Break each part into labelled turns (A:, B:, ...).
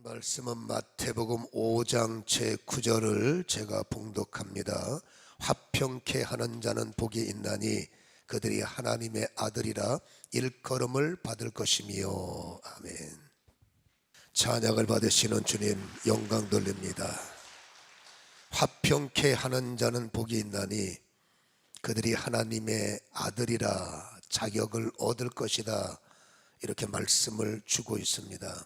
A: 말씀은 마태복음 5장 제9절을 제가 봉독합니다. 화평케 하는 자는 복이 있나니 그들이 하나님의 아들이라 일컬음을 받을 것이며. 아멘. 찬양을 받으시는 주님 영광 돌립니다. 화평케 하는 자는 복이 있나니 그들이 하나님의 아들이라 자격을 얻을 것이다, 이렇게 말씀을 주고 있습니다.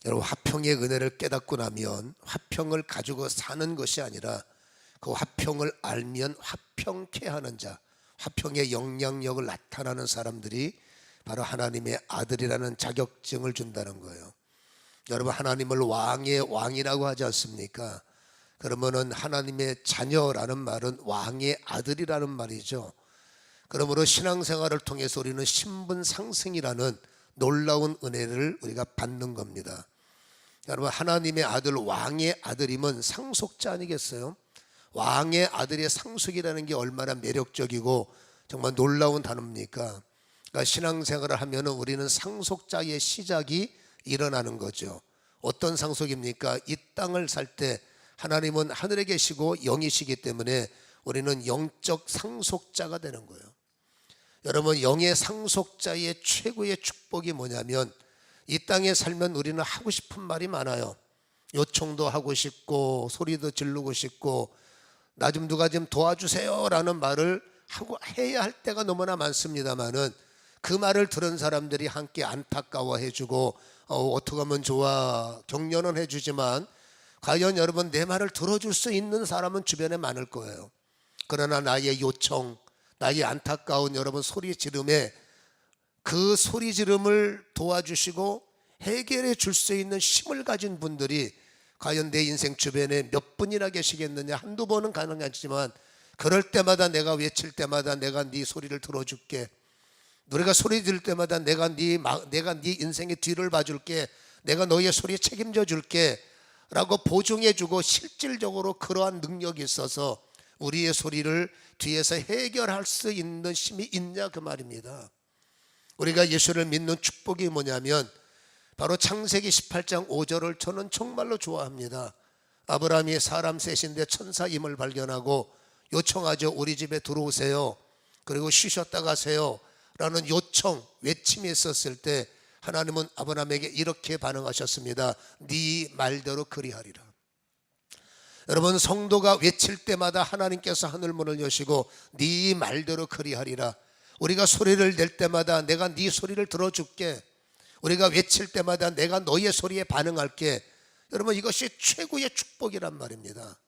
A: 여러분, 화평의 은혜를 깨닫고 나면 화평을 가지고 사는 것이 아니라 그 화평을 알면 화평케 하는 자, 화평의 영향력을 나타나는 사람들이 바로 하나님의 아들이라는 자격증을 준다는 거예요. 여러분, 하나님을 왕의 왕이라고 하지 않습니까? 그러면은 하나님의 자녀라는 말은 왕의 아들이라는 말이죠. 그러므로 신앙생활을 통해서 우리는 신분 상승이라는 놀라운 은혜를 우리가 받는 겁니다. 여러분, 하나님의 아들, 왕의 아들이면 상속자 아니겠어요? 왕의 아들의 상속이라는 게 얼마나 매력적이고 정말 놀라운 단어입니까? 그러니까 신앙생활을 하면 우리는 상속자의 시작이 일어나는 거죠. 어떤 상속입니까? 이 땅을 살 때 하나님은 하늘에 계시고 영이시기 때문에 우리는 영적 상속자가 되는 거예요. 여러분, 영의 상속자의 최고의 축복이 뭐냐면 이 땅에 살면 우리는 하고 싶은 말이 많아요. 요청도 하고 싶고 소리도 지르고 싶고 나 좀 누가 좀 도와주세요 라는 말을 하고 해야 할 때가 너무나 많습니다만은 그 말을 들은 사람들이 함께 안타까워해 주고 어떻게 하면 좋아 격려는 해 주지만 과연 여러분, 내 말을 들어줄 수 있는 사람은 주변에 많을 거예요. 그러나 나의 요청, 나의 안타까운 여러분 소리 지름에 그 소리 지름을 도와주시고 해결해 줄 수 있는 힘을 가진 분들이 과연 내 인생 주변에 몇 분이나 계시겠느냐. 한두 번은 가능하지만 그럴 때마다 내가 외칠 때마다 내가 네 소리를 들어줄게. 노래가 소리 지를 때마다 내가 네 인생의 뒤를 봐줄게. 내가 너의 소리에 책임져 줄게 라고 보증해 주고 실질적으로 그러한 능력이 있어서 우리의 소리를 뒤에서 해결할 수 있는 힘이 있냐 그 말입니다. 우리가 예수를 믿는 축복이 뭐냐면 바로 창세기 18장 5절을 저는 정말로 좋아합니다. 아브라함이 사람 셋인데 천사임을 발견하고 요청하죠. 우리 집에 들어오세요. 그리고 쉬셨다 가세요 라는 요청, 외침이 있었을 때 하나님은 아브라함에게 이렇게 반응하셨습니다. 네 말대로 그리하리라. 여러분, 성도가 외칠 때마다 하나님께서 하늘문을 여시고 네 말대로 그리하리라. 우리가 소리를 낼 때마다 내가 네 소리를 들어줄게. 우리가 외칠 때마다 내가 너의 소리에 반응할게. 여러분, 이것이 최고의 축복이란 말입니다.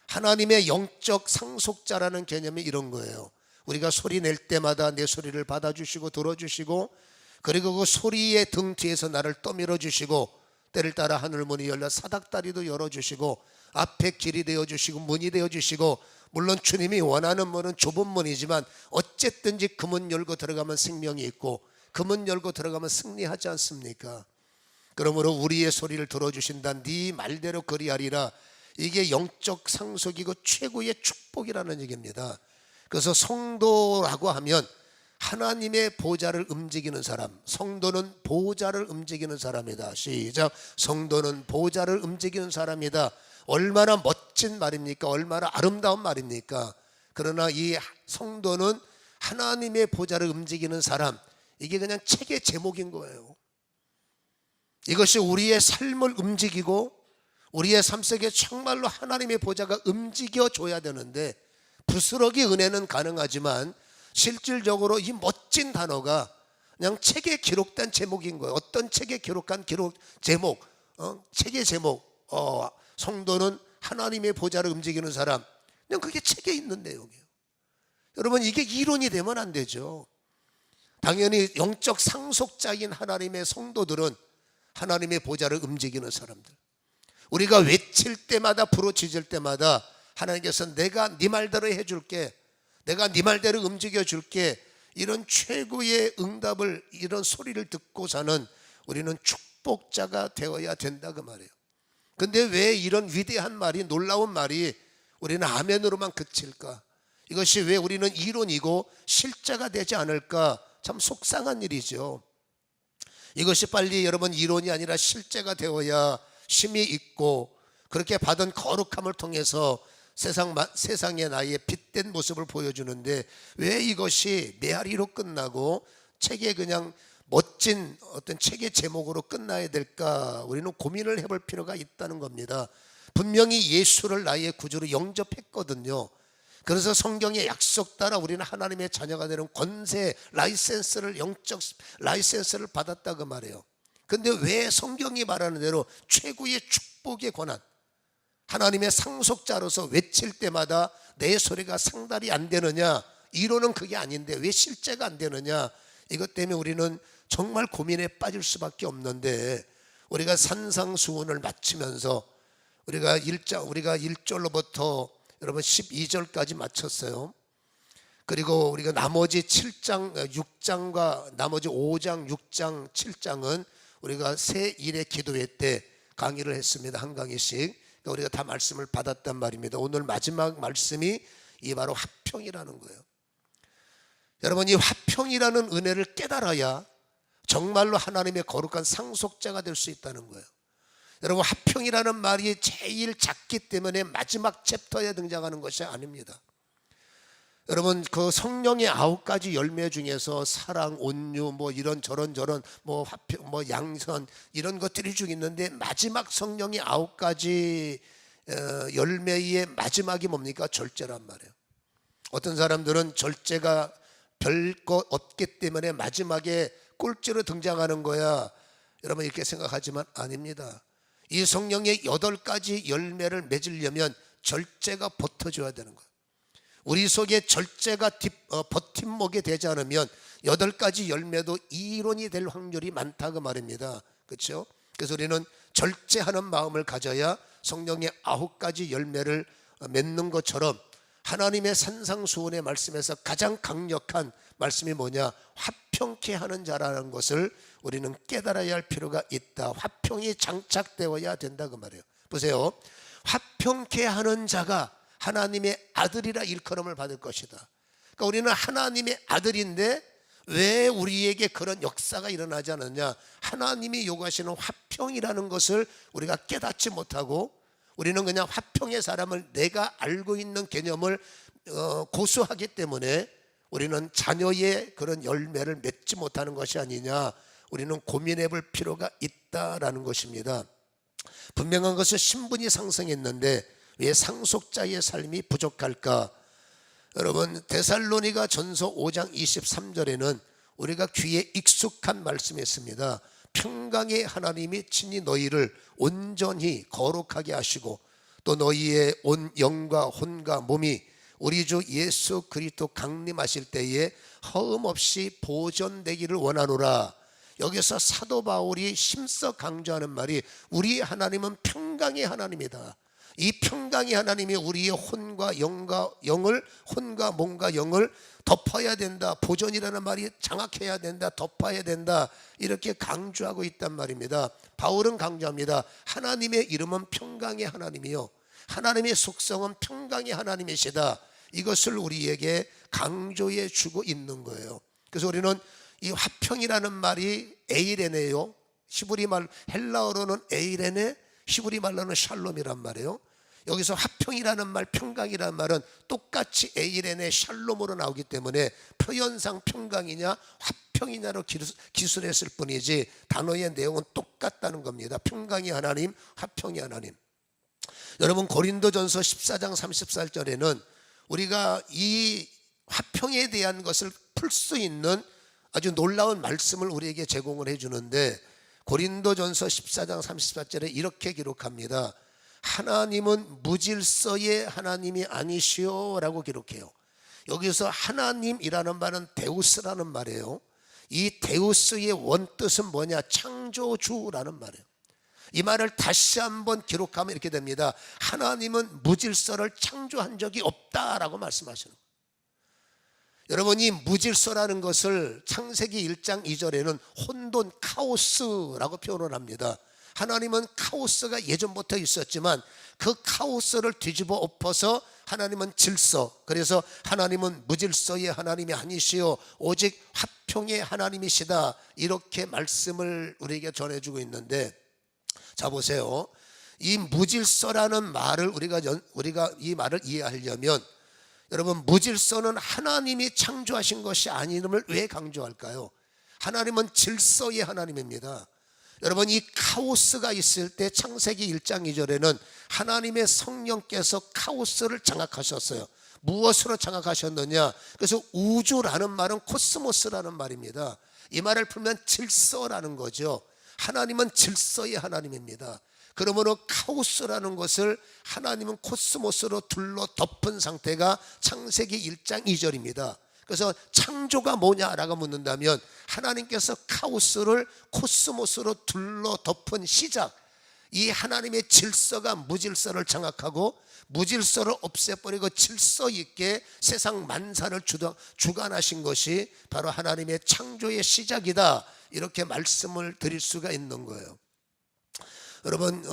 A: 하나님의 영적 상속자라는 개념이 이런 거예요. 우리가 소리 낼 때마다 내 소리를 받아주시고 들어주시고 그리고 그 소리의 등 뒤에서 나를 떠밀어 주시고 때를 따라 하늘문이 열려 사닥다리도 열어주시고 앞에 길이 되어주시고 문이 되어주시고, 물론 주님이 원하는 문은 좁은 문이지만 어쨌든지 그 문 열고 들어가면 생명이 있고 그 문 열고 들어가면 승리하지 않습니까? 그러므로 우리의 소리를 들어주신다. 네 말대로 그리하리라. 이게 영적 상속이고 최고의 축복이라는 얘기입니다. 그래서 성도라고 하면 하나님의 보좌를 움직이는 사람, 성도는 보좌를 움직이는 사람이다. 시작. 성도는 보좌를 움직이는 사람이다. 얼마나 멋진 말입니까? 얼마나 아름다운 말입니까? 그러나 이 성도는 하나님의 보좌를 움직이는 사람, 이게 그냥 책의 제목인 거예요. 이것이 우리의 삶을 움직이고 우리의 삶 속에 정말로 하나님의 보좌가 움직여줘야 되는데 부스러기 은혜는 가능하지만 실질적으로 이 멋진 단어가 그냥 책에 기록된 제목인 거예요. 어떤 책에 기록한 제목, 책의 제목, 성도는 하나님의 보좌를 움직이는 사람, 그냥 그게 책에 있는 내용이에요. 여러분, 이게 이론이 되면 안 되죠. 당연히 영적 상속자인 하나님의 성도들은 하나님의 보좌를 움직이는 사람들, 우리가 외칠 때마다 부르짖을 때마다 하나님께서 내가 네 말대로 해줄게, 내가 네 말대로 움직여줄게, 이런 최고의 응답을, 이런 소리를 듣고 사는 우리는 축복자가 되어야 된다 그 말이에요. 근데 왜 이런 위대한 말이, 놀라운 말이 우리는 아멘으로만 그칠까? 이것이 왜 우리는 이론이고 실제가 되지 않을까? 참 속상한 일이죠. 이것이 빨리 여러분 이론이 아니라 실제가 되어야 힘이 있고 그렇게 받은 거룩함을 통해서 세상의 나의 빛된 모습을 보여주는데 왜 이것이 메아리로 끝나고 책에 그냥 멋진 어떤 책의 제목으로 끝나야 될까? 우리는 고민을 해볼 필요가 있다는 겁니다. 분명히 예수를 나의 구주로 영접했거든요. 그래서 성경의 약속 따라 우리는 하나님의 자녀가 되는 권세, 라이센스를, 영적 라이센스를 받았다 그 말이에요. 근데 왜 성경이 말하는 대로 최고의 축복의 권한, 하나님의 상속자로서 외칠 때마다 내 소리가 상달이 안 되느냐? 이론은 그게 아닌데 왜 실제가 안 되느냐? 이것 때문에 우리는 정말 고민에 빠질 수밖에 없는데, 우리가 산상수훈을 마치면서 우리가 1절로부터 여러분 12절까지 마쳤어요. 그리고 우리가 나머지 7장, 6장과 나머지 5장, 6장, 7장은 우리가 새 일의 기도회 때 강의를 했습니다. 한 강의씩. 그러니까 우리가 다 말씀을 받았단 말입니다. 오늘 마지막 말씀이 이 바로 화평이라는 거예요. 여러분, 이 화평이라는 은혜를 깨달아야 정말로 하나님의 거룩한 상속자가 될 수 있다는 거예요. 여러분, 화평이라는 말이 제일 작기 때문에 마지막 챕터에 등장하는 것이 아닙니다. 여러분, 그 성령의 9가지 열매 중에서 사랑, 온유, 뭐 이런 저런 뭐 화평, 뭐 양선 이런 것들이 쭉 있는데 마지막 성령의 9가지 열매의 마지막이 뭡니까? 절제란 말이에요. 어떤 사람들은 절제가 별것 없기 때문에 마지막에 꼴찌로 등장하는 거야, 여러분 이렇게 생각하지만 아닙니다. 이 성령의 8가지 열매를 맺으려면 절제가 붙어줘야 되는 거예요. 우리 속에 절제가 버팀목이 되지 않으면 8가지 열매도 이론이 될 확률이 많다 그 말입니다. 그렇죠? 그래서 우리는 절제하는 마음을 가져야 성령의 9가지 열매를 맺는 것처럼 하나님의 산상수훈의 말씀에서 가장 강력한 말씀이 뭐냐? 화평케 하는 자라는 것을 우리는 깨달아야 할 필요가 있다. 화평이 장착되어야 된다 그 말이에요. 보세요. 화평케 하는 자가 하나님의 아들이라 일컬음을 받을 것이다. 그러니까 우리는 하나님의 아들인데 왜 우리에게 그런 역사가 일어나지 않느냐? 하나님이 요구하시는 화평이라는 것을 우리가 깨닫지 못하고 우리는 그냥 화평의 사람을 내가 알고 있는 개념을 고수하기 때문에 우리는 자녀의 그런 열매를 맺지 못하는 것이 아니냐? 우리는 고민해 볼 필요가 있다라는 것입니다. 분명한 것은 신분이 상승했는데 왜 상속자의 삶이 부족할까? 여러분, 데살로니가 전서 5장 23절에는 우리가 귀에 익숙한 말씀이 있습니다. 평강의 하나님이 친히 너희를 온전히 거룩하게 하시고 또 너희의 온 영과 혼과 몸이 우리 주 예수 그리스도 강림하실 때에 허음 없이 보존되기를 원하노라. 여기서 사도 바울이 힘써 강조하는 말이 우리 하나님은 평강의 하나님이다. 이 평강의 하나님이 우리의 혼과 영을, 혼과 몸과 영을 덮어야 된다. 보존이라는 말이 장악해야 된다. 덮어야 된다. 이렇게 강조하고 있단 말입니다. 바울은 강조합니다. 하나님의 이름은 평강의 하나님이요, 하나님의 속성은 평강의 하나님이시다. 이것을 우리에게 강조해 주고 있는 거예요. 그래서 우리는 이 화평이라는 말이 에이레네요. 히브리 말, 헬라어로는 에이레네, 히브리 말로는 샬롬이란 말이에요. 여기서 화평이라는 말, 평강이라는 말은 똑같이 에이레네, 샬롬으로 나오기 때문에 표현상 평강이냐 화평이냐로 기술했을 뿐이지 단어의 내용은 똑같다는 겁니다. 평강이 하나님, 화평이 하나님. 여러분, 고린도전서 14장 34절에는 우리가 이 화평에 대한 것을 풀 수 있는 아주 놀라운 말씀을 우리에게 제공을 해주는데, 고린도전서 14장 34절에 이렇게 기록합니다. 하나님은 무질서의 하나님이 아니시오 라고 기록해요. 여기서 하나님이라는 말은 데우스라는 말이에요. 이 데우스의 원뜻은 뭐냐? 창조주라는 말이에요. 이 말을 다시 한번 기록하면 이렇게 됩니다. 하나님은 무질서를 창조한 적이 없다라고 말씀하시는 거예요. 여러분, 이 무질서라는 것을 창세기 1장 2절에는 혼돈, 카오스라고 표현을 합니다. 하나님은 카오스가 예전부터 있었지만 그 카오스를 뒤집어 엎어서 하나님은 질서, 그래서 하나님은 무질서의 하나님이 아니시오 오직 화평의 하나님이시다, 이렇게 말씀을 우리에게 전해주고 있는데, 자 보세요. 이 무질서라는 말을 우리가 이 말을 이해하려면, 여러분, 무질서는 하나님이 창조하신 것이 아님을 왜 강조할까요? 하나님은 질서의 하나님입니다. 여러분, 이 카오스가 있을 때 창세기 1장 2절에는 하나님의 성령께서 카오스를 장악하셨어요. 무엇으로 장악하셨느냐? 그래서 우주라는 말은 코스모스라는 말입니다. 이 말을 풀면 질서라는 거죠. 하나님은 질서의 하나님입니다. 그러므로 카오스라는 것을 하나님은 코스모스로 둘러 덮은 상태가 창세기 1장 2절입니다. 그래서 창조가 뭐냐라고 묻는다면, 하나님께서 카오스를 코스모스로 둘러 덮은 시작, 이 하나님의 질서가 무질서를 장악하고 무질서를 없애버리고 질서 있게 세상 만사를 주관하신 것이 바로 하나님의 창조의 시작이다, 이렇게 말씀을 드릴 수가 있는 거예요. 여러분,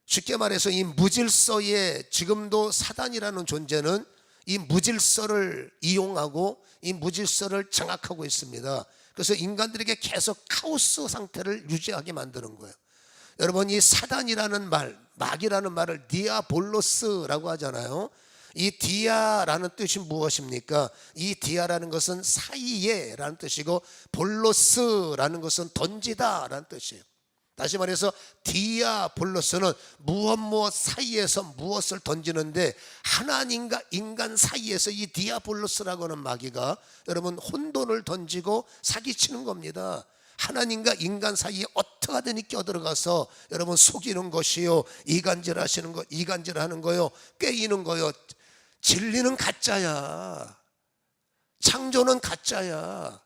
A: 쉽게 말해서 이 무질서에 지금도 사단이라는 존재는 이 무질서를 이용하고 이 무질서를 장악하고 있습니다. 그래서 인간들에게 계속 카오스 상태를 유지하게 만드는 거예요. 여러분, 이 사단이라는 말, 마귀라는 말을 디아볼로스라고 하잖아요. 이 디아라는 뜻이 무엇입니까? 이 디아라는 것은 사이에라는 뜻이고, 볼로스라는 것은 던지다 라는 뜻이에요. 다시 말해서 디아볼로스는 무엇 사이에서 무엇을 던지는데, 하나님과 인간 사이에서 이 디아볼로스라고 하는 마귀가 여러분 혼돈을 던지고 사기치는 겁니다. 하나님과 인간 사이에 어떻게든 껴들어가서 여러분 속이는 것이요, 이간질하시는 거, 이간질하는 거요, 꿰이는 거요. 진리는 가짜야, 창조는 가짜야,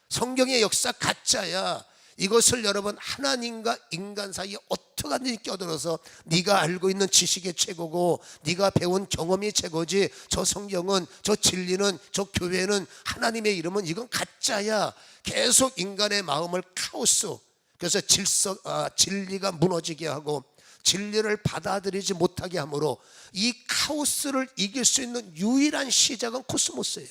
A: 성경의 역사 가짜야. 이것을 여러분 하나님과 인간 사이에 어떻게든 껴들어서 네가 알고 있는 지식이 최고고 네가 배운 경험이 최고지, 저 성경은, 저 진리는, 저 교회는, 하나님의 이름은 이건 가짜야. 계속 인간의 마음을 카오스, 그래서 진리가 무너지게 하고 진리를 받아들이지 못하게 하므로, 이 카오스를 이길 수 있는 유일한 시작은 코스모스예요.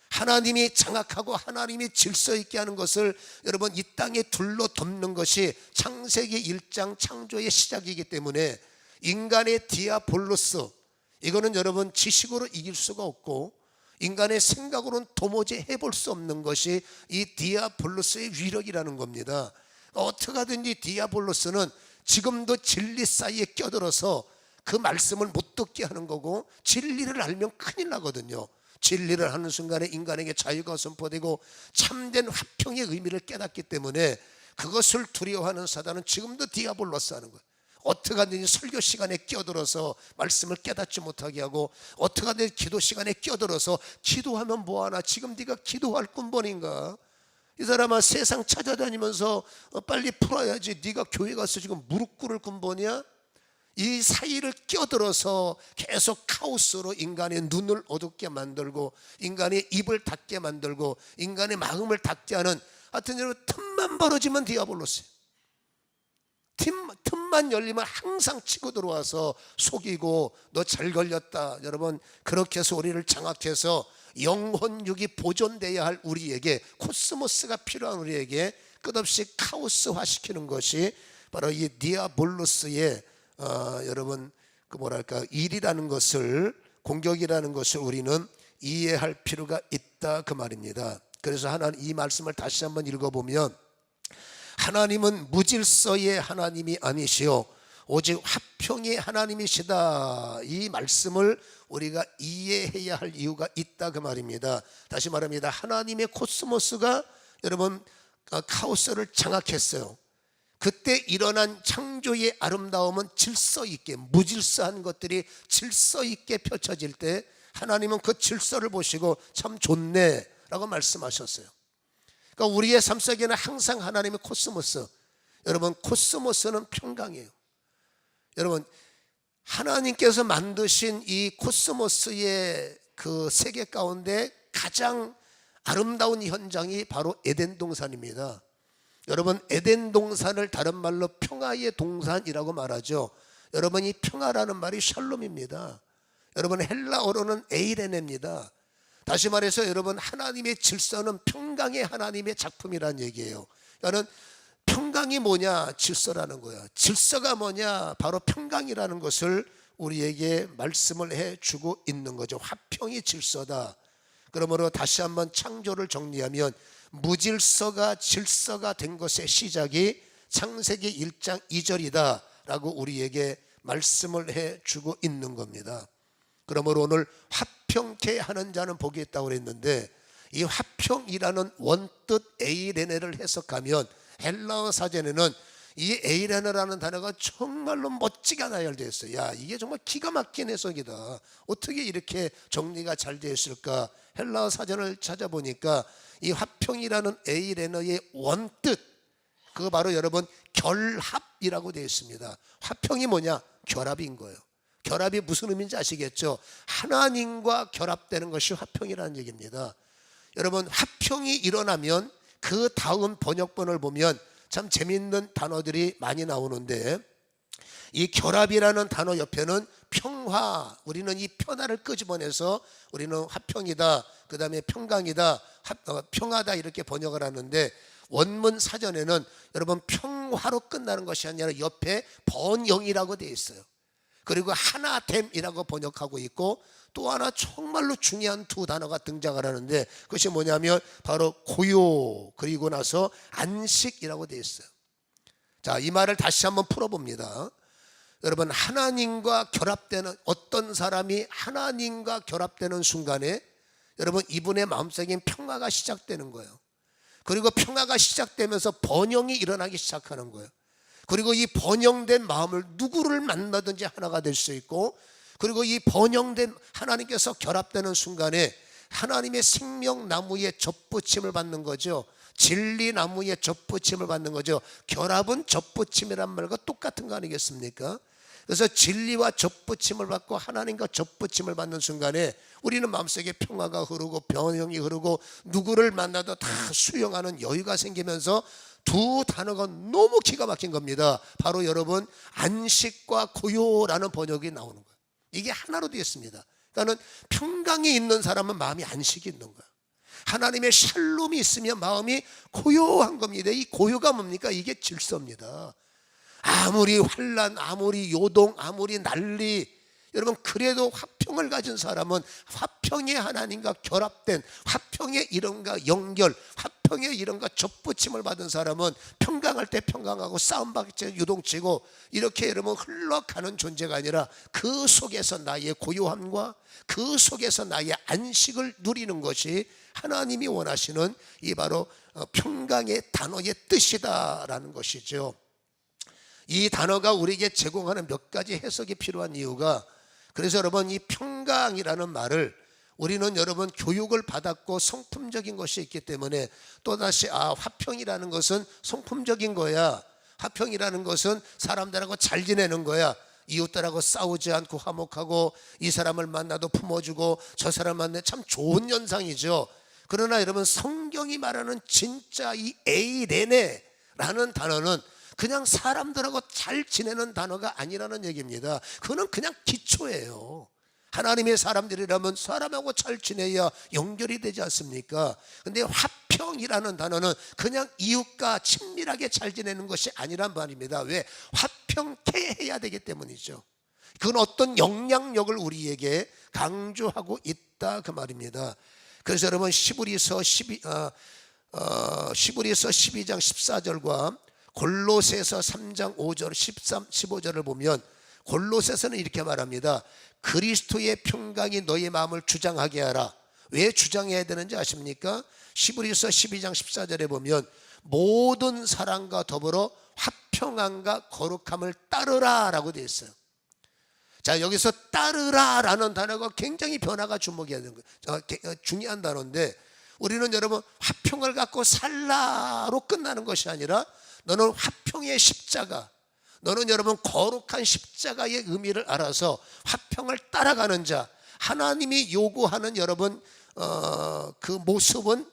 A: 하나님이 장악하고 하나님이 질서 있게 하는 것을 여러분 이 땅에 둘러 덮는 것이 창세기 1장 창조의 시작이기 때문에, 인간의 디아볼로스, 이거는 여러분 지식으로 이길 수가 없고 인간의 생각으로는 도무지 해볼 수 없는 것이 이 디아볼로스의 위력이라는 겁니다. 어떻게든지 디아볼로스는 지금도 진리 사이에 껴들어서 그 말씀을 못 듣게 하는 거고, 진리를 알면 큰일 나거든요. 진리를 하는 순간에 인간에게 자유가 선포되고 참된 화평의 의미를 깨닫기 때문에, 그것을 두려워하는 사단은 지금도 디아볼로스 하는 거예요. 어떻게 하든지 설교 시간에 끼어들어서 말씀을 깨닫지 못하게 하고, 어떻게 하든지 기도 시간에 끼어들어서 기도하면 뭐하나, 지금 네가 기도할 군번인가? 이 사람아, 세상 찾아다니면서 빨리 풀어야지, 네가 교회 가서 지금 무릎 꿇을 군번이야? 이 사이를 끼어들어서 계속 카오스로 인간의 눈을 어둡게 만들고 인간의 입을 닫게 만들고 인간의 마음을 닫게 하는, 하여튼 여러분 틈만 벌어지면 디아볼로스예요. 틈만 열리면 항상 치고 들어와서 속이고, 너 잘 걸렸다. 여러분, 그렇게 해서 우리를 장악해서 영혼육이 보존돼야 할 우리에게, 코스모스가 필요한 우리에게 끝없이 카오스화시키는 것이 바로 이 디아볼로스의 여러분 일이라는 것을, 공격이라는 것을 우리는 이해할 필요가 있다, 그 말입니다. 그래서 하나님 이 말씀을 다시 한번 읽어보면, 하나님은 무질서의 하나님이 아니시오 오직 화평의 하나님이시다, 이 말씀을 우리가 이해해야 할 이유가 있다, 그 말입니다. 다시 말합니다. 하나님의 코스모스가 여러분 카오스를 장악했어요. 그때 일어난 창조의 아름다움은 질서 있게, 무질서한 것들이 질서 있게 펼쳐질 때 하나님은 그 질서를 보시고 참 좋네 라고 말씀하셨어요. 그러니까 우리의 삶 속에는 항상 하나님의 코스모스, 여러분 코스모스는 평강이에요. 여러분, 하나님께서 만드신 이 코스모스의 그 세계 가운데 가장 아름다운 현장이 바로 에덴 동산입니다. 여러분, 에덴 동산을 다른 말로 평화의 동산이라고 말하죠. 여러분, 이 평화라는 말이 샬롬입니다. 여러분, 헬라어로는 에이레네입니다. 다시 말해서 여러분, 하나님의 질서는 평강의 하나님의 작품이라는 얘기예요. 그러니까 평강이 뭐냐? 질서라는 거야. 질서가 뭐냐? 바로 평강이라는 것을 우리에게 말씀을 해주고 있는 거죠. 화평이 질서다. 그러므로 다시 한번 창조를 정리하면 무질서가 질서가 된 것의 시작이 창세기 1장 2절이다 라고 우리에게 말씀을 해주고 있는 겁니다. 그러므로 오늘 화평케 하는 자는 복이 있다고 그랬는데, 이 화평이라는 원뜻 에이레네를 해석하면 헬라어 사전에는 이 에이레네라는 단어가 정말로 멋지게 나열되어 있어요. 야, 이게 정말 기가 막힌 해석이다. 어떻게 이렇게 정리가 잘 되어 있을까? 헬라어 사전을 찾아보니까 이 화평이라는 에이레네의 원뜻, 그거 바로 여러분 결합이라고 되어 있습니다. 화평이 뭐냐? 결합인 거예요. 결합이 무슨 의미인지 아시겠죠? 하나님과 결합되는 것이 화평이라는 얘기입니다. 여러분, 화평이 일어나면 그 다음 번역본을 보면 참 재미있는 단어들이 많이 나오는데, 이 결합이라는 단어 옆에는 평화, 우리는 이 편화를 끄집어내서 우리는 화평이다, 그 다음에 평강이다, 평화다 이렇게 번역을 하는데, 원문 사전에는 여러분 평화로 끝나는 것이 아니라 옆에 번영이라고 되어 있어요. 그리고 하나됨이라고 번역하고 있고, 또 하나 정말로 중요한 두 단어가 등장을 하는데, 그것이 뭐냐면 바로 고요, 그리고 나서 안식이라고 되어 있어요. 자, 이 말을 다시 한번 풀어봅니다. 여러분, 하나님과 결합되는, 어떤 사람이 하나님과 결합되는 순간에 여러분 이분의 마음속에 평화가 시작되는 거예요. 그리고 평화가 시작되면서 번영이 일어나기 시작하는 거예요. 그리고 이 번영된 마음을 누구를 만나든지 하나가 될 수 있고, 그리고 이 번영된 하나님께서 결합되는 순간에 하나님의 생명나무의 접붙임을 받는 거죠. 진리나무의 접붙임을 받는 거죠. 결합은 접붙임이란 말과 똑같은 거 아니겠습니까? 그래서 진리와 접붙임을 받고 하나님과 접붙임을 받는 순간에 우리는 마음속에 평화가 흐르고 번영이 흐르고 누구를 만나도 다 수용하는 여유가 생기면서 두 단어가 너무 기가 막힌 겁니다. 바로 여러분 안식과 고요라는 번역이 나오는 거예요. 이게 하나로 되어 있습니다. 그러니까 평강이 있는 사람은 마음이 안식이 있는 거예요. 하나님의 샬롬이 있으면 마음이 고요한 겁니다. 이 고요가 뭡니까? 이게 질서입니다. 아무리 환난, 아무리 요동, 아무리 난리, 여러분 그래도 화평을 가진 사람은 화평의 하나님과 결합된 화평의 이름과 연결, 화평의 이름과 접붙임을 받은 사람은 평강할 때 평강하고 싸움받을 때 유동치고, 이렇게 여러분 흘러가는 존재가 아니라 그 속에서 나의 고요함과 그 속에서 나의 안식을 누리는 것이 하나님이 원하시는 이 바로 평강의 단어의 뜻이다라는 것이죠. 이 단어가 우리에게 제공하는 몇 가지 해석이 필요한 이유가, 그래서 여러분 이 평강이라는 말을 우리는 여러분 교육을 받았고 성품적인 것이 있기 때문에 또다시 화평이라는 것은 성품적인 거야, 화평이라는 것은 사람들하고 잘 지내는 거야, 이웃들하고 싸우지 않고 화목하고 이 사람을 만나도 품어주고 저 사람 만나 참 좋은 현상이죠. 그러나 여러분 성경이 말하는 진짜 이 에이레네라는 단어는 그냥 사람들하고 잘 지내는 단어가 아니라는 얘기입니다. 그거는 그냥 기초예요. 하나님의 사람들이라면 사람하고 잘 지내야 연결이 되지 않습니까? 근데 화평이라는 단어는 그냥 이웃과 친밀하게 잘 지내는 것이 아니란 말입니다. 왜? 화평케 해야 되기 때문이죠. 그건 어떤 영향력을 우리에게 강조하고 있다 그 말입니다. 그래서 여러분 시브리서 12장 14절과 골로새서 3장 5절 13, 15절을 보면 골로새서는 이렇게 말합니다. 그리스도의 평강이 너의 마음을 주장하게 하라. 왜 주장해야 되는지 아십니까? 시브리서 12장 14절에 보면 모든 사랑과 더불어 화평함과 거룩함을 따르라 라고 되어 있어요. 자, 여기서 따르라 라는 단어가 굉장히 변화가 주목해야 되는 거예요. 중요한 단어인데, 우리는 여러분 화평을 갖고 살라로 끝나는 것이 아니라 너는 화평의 십자가, 너는 여러분 거룩한 십자가의 의미를 알아서 화평을 따라가는 자, 하나님이 요구하는 여러분 그 모습은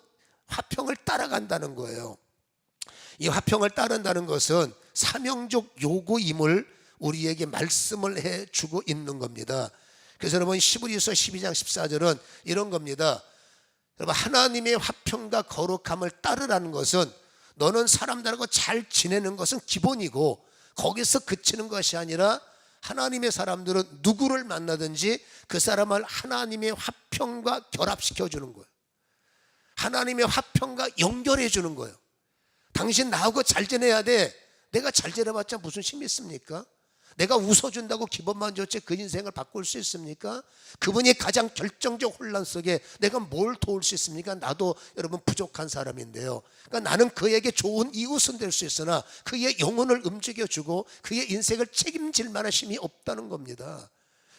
A: 화평을 따라간다는 거예요. 이 화평을 따른다는 것은 사명적 요구임을 우리에게 말씀을 해주고 있는 겁니다. 그래서 여러분 시브리서 12장 14절은 이런 겁니다. 여러분, 하나님의 화평과 거룩함을 따르라는 것은 너는 사람들하고 잘 지내는 것은 기본이고 거기서 그치는 것이 아니라 하나님의 사람들은 누구를 만나든지 그 사람을 하나님의 화평과 결합시켜 주는 거예요. 하나님의 화평과 연결해 주는 거예요. 당신 나하고 잘 지내야 돼. 내가 잘 지내봤자 무슨 힘이 있습니까? 내가 웃어준다고 기분만 좋지 그 인생을 바꿀 수 있습니까? 그분이 가장 결정적 혼란 속에 내가 뭘 도울 수 있습니까? 나도 여러분 부족한 사람인데요. 그러니까 나는 그에게 좋은 이웃은 될 수 있으나 그의 영혼을 움직여주고 그의 인생을 책임질 만한 힘이 없다는 겁니다.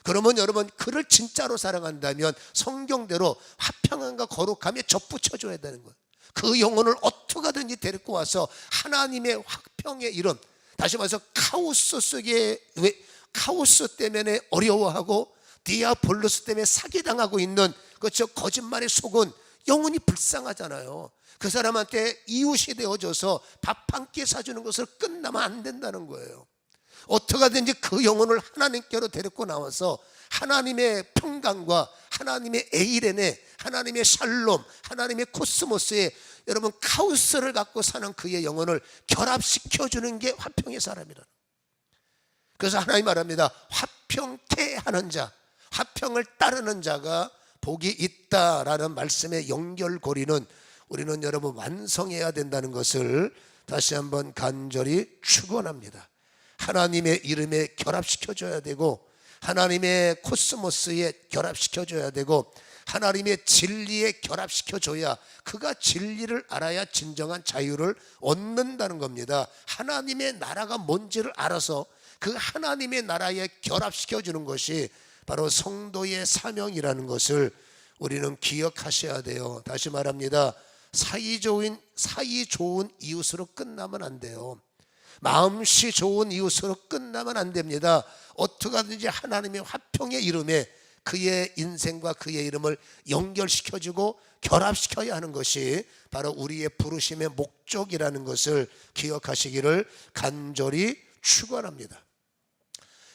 A: 그러면 여러분, 그를 진짜로 사랑한다면 성경대로 화평함과 거룩함에 접붙여줘야 되는 거예요. 그 영혼을 어떻게 하든지 데리고 와서 하나님의 화평의 이름, 다시 말해서 카오스 속에, 카오스 때문에 어려워하고 디아볼로스 때문에 사기당하고 있는 그렇죠, 거짓말에 속은 영혼이 불쌍하잖아요. 그 사람한테 이웃이 되어줘서 밥 한 끼 사주는 것을 끝나면 안 된다는 거예요. 어떻게 하든지 그 영혼을 하나님께로 데리고 나와서 하나님의 평강과 하나님의 에이레네, 하나님의 샬롬, 하나님의 코스모스에 여러분 카오스를 갖고 사는 그의 영혼을 결합시켜주는 게 화평의 사람이라는. 그래서 하나님 말합니다. 화평케 하는 자, 화평을 따르는 자가 복이 있다라는 말씀의 연결고리는 우리는 여러분 완성해야 된다는 것을 다시 한번 간절히 축원합니다. 하나님의 이름에 결합시켜줘야 되고 하나님의 코스모스에 결합시켜줘야 되고 하나님의 진리에 결합시켜줘야 그가 진리를 알아야 진정한 자유를 얻는다는 겁니다. 하나님의 나라가 뭔지를 알아서 그 하나님의 나라에 결합시켜주는 것이 바로 성도의 사명이라는 것을 우리는 기억하셔야 돼요. 다시 말합니다. 사이 좋은 이웃으로 끝나면 안 돼요. 마음씨 좋은 이웃으로 끝나면 안 됩니다. 어떻게 하든지 하나님의 화평의 이름에 그의 인생과 그의 이름을 연결시켜주고 결합시켜야 하는 것이 바로 우리의 부르심의 목적이라는 것을 기억하시기를 간절히 축원합니다.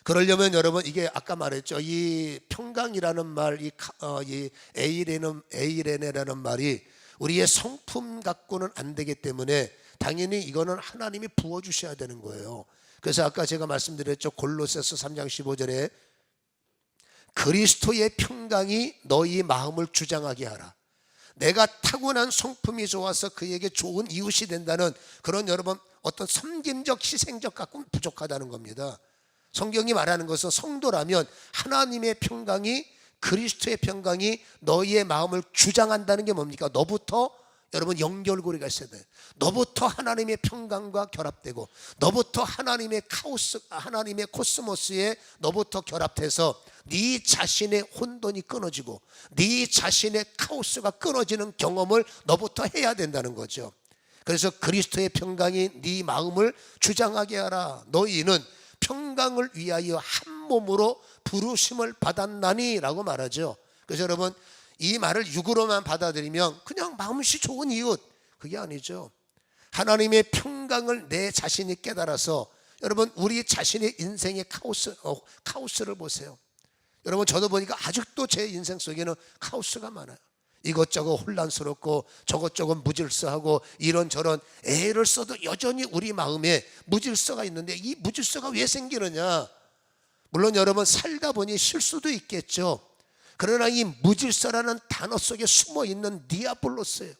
A: 그러려면 여러분, 이게 아까 말했죠. 이 평강이라는 말, 이 에이레네라는 말이 우리의 성품 갖고는 안 되기 때문에 당연히 이거는 하나님이 부어주셔야 되는 거예요. 그래서 아까 제가 말씀드렸죠. 골로새서 3장 15절에 그리스도의 평강이 너희 마음을 주장하게 하라. 내가 타고난 성품이 좋아서 그에게 좋은 이웃이 된다는 그런 여러분 어떤 섬김적 희생적 갖고는 부족하다는 겁니다. 성경이 말하는 것은 성도라면 하나님의 평강이, 그리스도의 평강이 너희의 마음을 주장한다는 게 뭡니까? 너부터 여러분 연결고리가 있어야 돼요. 너부터 하나님의 평강과 결합되고 너부터 하나님의 카오스, 하나님의 코스모스에 너부터 결합돼서 네 자신의 혼돈이 끊어지고 네 자신의 카오스가 끊어지는 경험을 너부터 해야 된다는 거죠. 그래서 그리스도의 평강이 네 마음을 주장하게 하라. 너희는 평강을 위하여 한 몸으로 부르심을 받았나니 라고 말하죠. 그래서 여러분, 이 말을 육으로만 받아들이면 그냥 마음씨 좋은 이웃, 그게 아니죠. 하나님의 평강을 내 자신이 깨달아서 여러분, 우리 자신의 인생의 카오스를 보세요. 여러분, 저도 보니까 아직도 제 인생 속에는 카오스가 많아요. 이것저것 혼란스럽고 저것저것 무질서하고 이런저런 애를 써도 여전히 우리 마음에 무질서가 있는데 이 무질서가 왜 생기느냐? 물론 여러분 살다 보니 실수도 있겠죠. 그러나 이 무질서라는 단어 속에 숨어있는 디아볼로스예요.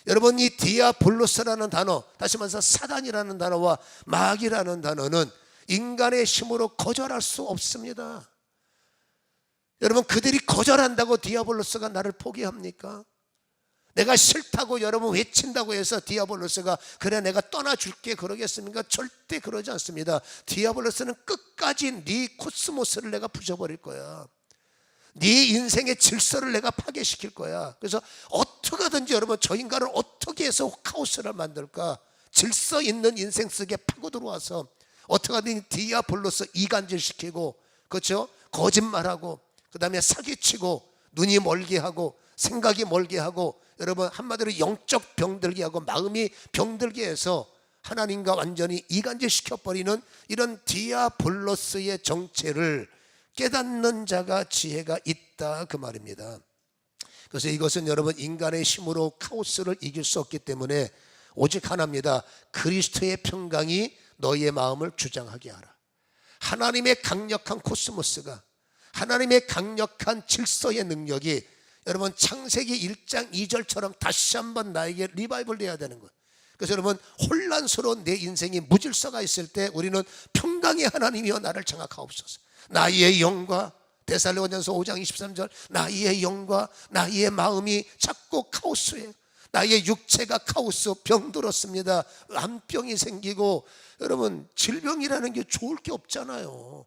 A: 여러분, 이 디아볼로스라는 단어, 다시 말해서 사단이라는 단어와 마귀라는 단어는 인간의 힘으로 거절할 수 없습니다. 여러분, 그들이 거절한다고 디아볼로스가 나를 포기합니까? 내가 싫다고 여러분 외친다고 해서 디아볼로스가 그래 내가 떠나줄게 그러겠습니까? 절대 그러지 않습니다. 디아볼로스는 끝까지 네 코스모스를 내가 부셔버릴 거야. 네 인생의 질서를 내가 파괴시킬 거야. 그래서 어떻게 하든지 여러분 저 인간을 어떻게 해서 카오스를 만들까? 질서 있는 인생 속에 파고 들어와서 어떻게 하든지 디아볼로스 이간질시키고, 그렇죠? 거짓말하고 그 다음에 사기치고 눈이 멀게 하고 생각이 멀게 하고 여러분 한마디로 영적 병들게 하고 마음이 병들게 해서 하나님과 완전히 이간질시켜버리는 이런 디아볼로스의 정체를 깨닫는 자가 지혜가 있다 그 말입니다. 그래서 이것은 여러분 인간의 힘으로 카오스를 이길 수 없기 때문에 오직 하나입니다. 그리스도의 평강이 너희의 마음을 주장하게 하라. 하나님의 강력한 코스모스가, 하나님의 강력한 질서의 능력이 여러분 창세기 1장 2절처럼 다시 한번 나에게 리바이벌 돼야 되는 거예요. 그래서 여러분 혼란스러운 내 인생이 무질서가 있을 때 우리는 평강의 하나님이여 나를 장악하옵소서. 나의 영과, 데살로니가전서 5장 23절, 나의 영과 나의 마음이 자꾸 카오스예요. 나의 육체가 카오스, 병들었습니다. 암병이 생기고, 여러분 질병이라는 게 좋을 게 없잖아요.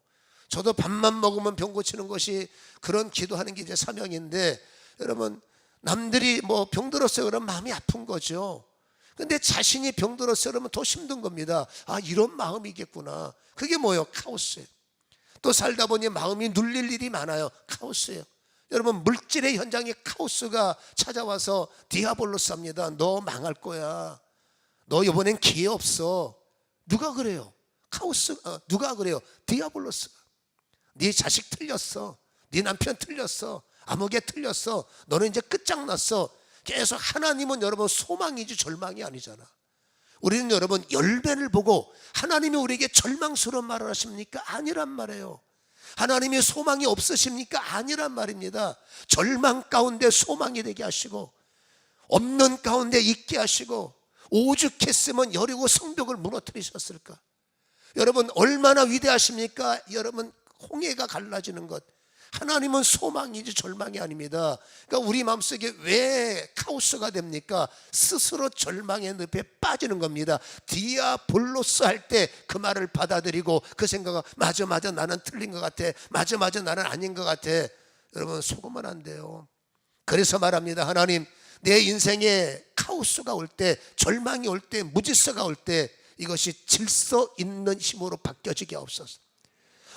A: 저도 밥만 먹으면 병 고치는 것이 그런 기도하는 게 이제 사명인데, 여러분 남들이 뭐 병들었어요 그러면 마음이 아픈 거죠. 근데 자신이 병들었어요 그러면 더 힘든 겁니다. 아, 이런 마음이겠구나. 그게 뭐예요? 카오스예요. 또 살다 보니 마음이 눌릴 일이 많아요. 카오스예요. 여러분 물질의 현장에 카오스가 찾아와서 디아볼로스합니다. 너 망할 거야. 너 이번엔 기회 없어. 누가 그래요? 카오스. 누가 그래요? 디아볼로스가. 네 자식 틀렸어. 네 남편 틀렸어. 아무개 틀렸어. 너는 이제 끝장났어. 계속. 하나님은 여러분 소망이지 절망이 아니잖아. 우리는 여러분 열매를 보고, 하나님이 우리에게 절망스러운 말을 하십니까? 아니란 말이에요. 하나님이 소망이 없으십니까? 아니란 말입니다. 절망 가운데 소망이 되게 하시고, 없는 가운데 있게 하시고, 오죽했으면 여리고 성벽을 무너뜨리셨을까. 여러분 얼마나 위대하십니까? 여러분 홍해가 갈라지는 것, 하나님은 소망이지 절망이 아닙니다. 그러니까 우리 마음속에 왜 카오스가 됩니까? 스스로 절망의 늪에 빠지는 겁니다. 디아볼로스 할 때 그 말을 받아들이고 그 생각을, 맞아 나는 틀린 것 같아, 맞아 나는 아닌 것 같아. 여러분 속으면 안 돼요. 그래서 말합니다. 하나님, 내 인생에 카오스가 올 때, 절망이 올 때, 무질서가 올 때 이것이 질서 있는 힘으로 바뀌어지게 하옵소서.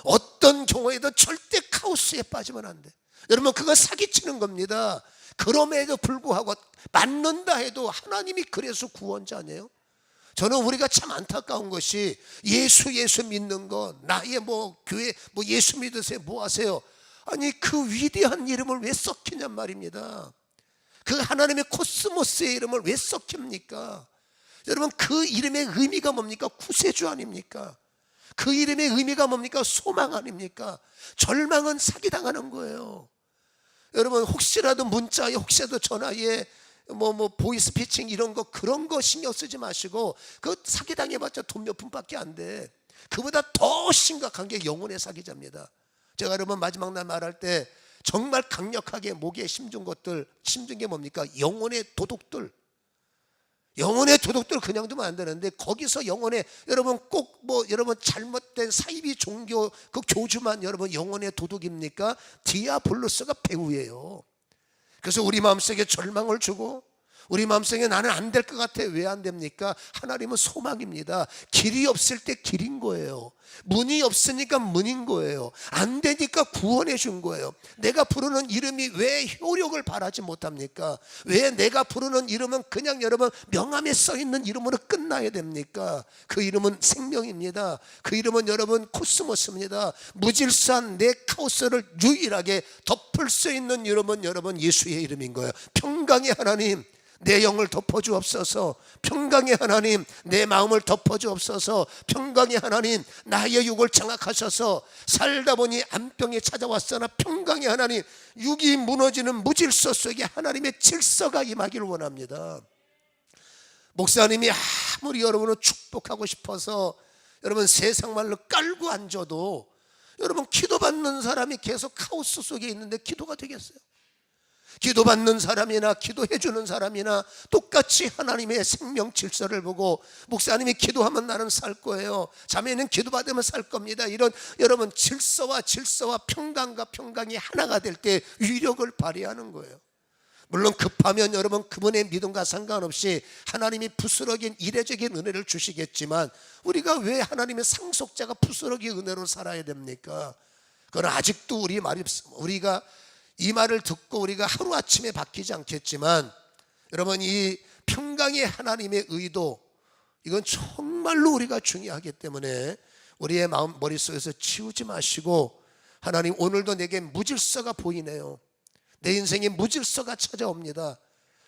A: 어떤 경우에도 절대 카오스에 빠지면 안 돼. 여러분 그건 사기치는 겁니다. 그럼에도 불구하고 맞는다 해도 하나님이 그래서 구원자 아니에요? 저는 우리가 참 안타까운 것이, 예수 믿는 것, 나의 뭐 교회 뭐 예수 믿으세요, 뭐 하세요? 아니 그 위대한 이름을 왜 썩히냔 말입니다. 그 하나님의 코스모스의 이름을 왜 썩힙니까? 여러분 그 이름의 의미가 뭡니까? 구세주 아닙니까? 그 이름의 의미가 뭡니까? 소망 아닙니까? 절망은 사기당하는 거예요. 여러분 혹시라도 문자에, 혹시라도 전화에 뭐 보이스피칭 이런 거, 그런 거 신경 쓰지 마시고, 그 사기당해봤자 돈 몇 푼밖에 안 돼. 그보다 더 심각한 게 영혼의 사기자입니다. 제가 여러분 마지막 날 말할 때 정말 강력하게 목에 심준 것들, 심준 게 뭡니까? 영혼의 도둑들. 영혼의 도둑들 그냥 두면 안 되는데, 거기서 영혼의, 여러분 꼭 뭐 여러분 잘못된 사이비 종교 그 교주만 여러분 영혼의 도둑입니까? 디아볼로스가 배우예요. 그래서 우리 마음속에 절망을 주고, 우리 마음속에 나는 안 될 것 같아. 왜 안 됩니까? 하나님은 소망입니다. 길이 없을 때 길인 거예요. 문이 없으니까 문인 거예요. 안 되니까 구원해 준 거예요. 내가 부르는 이름이 왜 효력을 발하지 못합니까? 왜 내가 부르는 이름은 그냥 여러분 명함에 써 있는 이름으로 끝나야 됩니까? 그 이름은 생명입니다. 그 이름은 여러분 코스모스입니다. 무질서한 내 카오스를 유일하게 덮을 수 있는 이름은 여러분 예수의 이름인 거예요. 평강의 하나님, 내 영을 덮어주옵소서. 평강의 하나님, 내 마음을 덮어주옵소서. 평강의 하나님, 나의 육을 장악하셔서, 살다 보니 암병이 찾아왔으나 평강의 하나님, 육이 무너지는 무질서 속에 하나님의 질서가 임하기를 원합니다. 목사님이 아무리 여러분을 축복하고 싶어서 여러분 세상 말로 깔고 앉아도, 여러분 기도받는 사람이 계속 카오스 속에 있는데 기도가 되겠어요? 기도받는 사람이나 기도해 주는 사람이나 똑같이 하나님의 생명 질서를 보고, 목사님이 기도하면 나는 살 거예요, 자매는 기도받으면 살 겁니다, 이런 여러분 질서와 평강과 평강이 하나가 될 때 위력을 발휘하는 거예요. 물론 급하면 여러분 그분의 믿음과 상관없이 하나님이 부스러긴 이례적인 은혜를 주시겠지만, 우리가 왜 하나님의 상속자가 부스러긴 은혜로 살아야 됩니까? 그건 아직도 우리가 이 말을 듣고 우리가 하루아침에 바뀌지 않겠지만, 여러분 이 평강의 하나님의 의도, 이건 정말로 우리가 중요하기 때문에 우리의 머릿속에서 치우지 마시고, 하나님 오늘도 내게 무질서가 보이네요, 내 인생에 무질서가 찾아옵니다.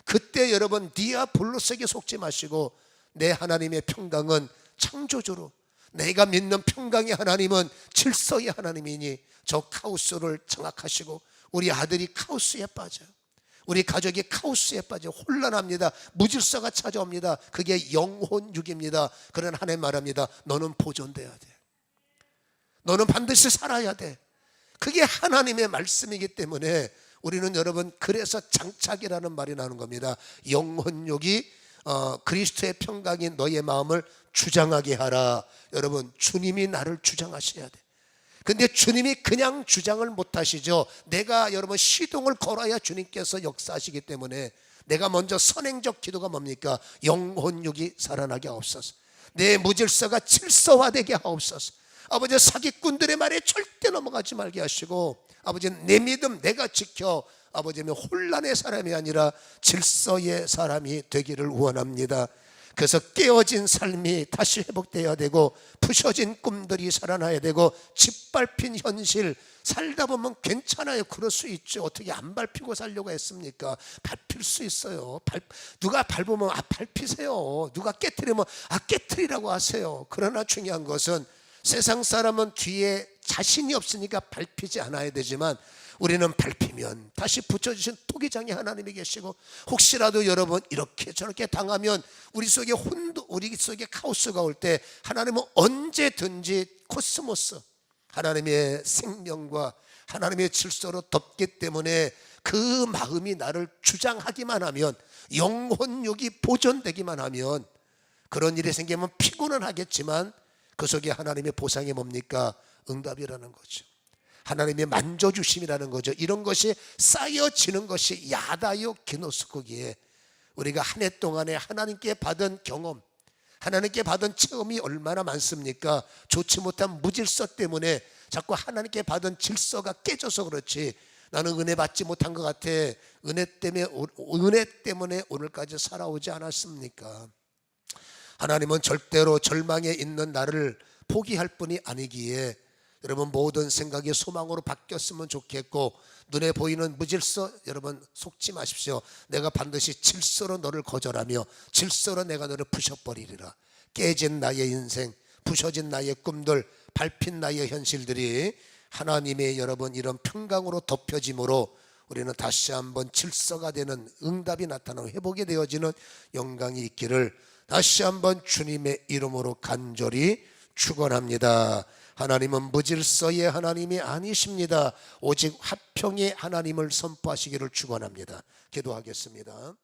A: 그때 여러분 디아블로스에게 속지 마시고 내 하나님의 평강은 창조주로, 내가 믿는 평강의 하나님은 질서의 하나님이니 저 카오스를 장악하시고, 우리 아들이 카오스에 빠져요. 우리 가족이 카오스에 빠져 혼란합니다. 무질서가 찾아옵니다. 그게 영혼육입니다. 그런 하나님 말합니다. 너는 보존돼야 돼. 너는 반드시 살아야 돼. 그게 하나님의 말씀이기 때문에 우리는 여러분, 그래서 장착이라는 말이 나오는 겁니다. 영혼육이 그리스도의 평강이 너의 마음을 주장하게 하라. 여러분, 주님이 나를 주장하셔야 돼. 근데 주님이 그냥 주장을 못 하시죠. 내가 여러분 시동을 걸어야 주님께서 역사하시기 때문에 내가 먼저 선행적 기도가 뭡니까? 영혼육이 살아나게 하옵소서. 내 무질서가 질서화되게 하옵소서. 아버지, 사기꾼들의 말에 절대 넘어가지 말게 하시고, 아버지 내 믿음 내가 지켜 아버지는 혼란의 사람이 아니라 질서의 사람이 되기를 원합니다. 그래서 깨어진 삶이 다시 회복되어야 되고, 부셔진 꿈들이 살아나야 되고, 짓밟힌 현실 살다 보면 괜찮아요. 그럴 수 있죠. 어떻게 안 밟히고 살려고 했습니까? 밟힐 수 있어요. 누가 밟으면 밟히세요. 누가 깨트리면 깨트리라고 하세요. 그러나 중요한 것은 세상 사람은 뒤에 자신이 없으니까 밟히지 않아야 되지만, 우리는 밟히면 다시 붙여주신 토기장의 하나님이 계시고, 혹시라도 여러분 이렇게 저렇게 당하면 우리 속에 우리 속에 카오스가 올 때 하나님은 언제든지 코스모스, 하나님의 생명과 하나님의 질서로 덮기 때문에 그 마음이 나를 주장하기만 하면, 영혼육이 보존되기만 하면, 그런 일이 생기면 피곤은 하겠지만 그 속에 하나님의 보상이 뭡니까? 응답이라는 거죠. 하나님의 만져주심이라는 거죠. 이런 것이 쌓여지는 것이 야다요 기노스코기에, 우리가 한 해 동안에 하나님께 받은 경험, 하나님께 받은 체험이 얼마나 많습니까? 좋지 못한 무질서 때문에 자꾸 하나님께 받은 질서가 깨져서 그렇지, 나는 은혜 받지 못한 것 같아. 은혜 때문에 오늘까지 살아오지 않았습니까? 하나님은 절대로 절망에 있는 나를 포기할 뿐이 아니기에 여러분 모든 생각이 소망으로 바뀌었으면 좋겠고, 눈에 보이는 무질서 여러분 속지 마십시오. 내가 반드시 질서로 너를 거절하며 질서로 내가 너를 부셔버리리라. 깨진 나의 인생, 부셔진 나의 꿈들, 밟힌 나의 현실들이 하나님의 여러분 이런 평강으로 덮여짐으로 우리는 다시 한번 질서가 되는, 응답이 나타나는, 회복이 되어지는 영광이 있기를 다시 한번 주님의 이름으로 간절히 축원합니다. 하나님은 무질서의 하나님이 아니십니다. 오직 화평의 하나님을 선포하시기를 축원합니다. 기도하겠습니다.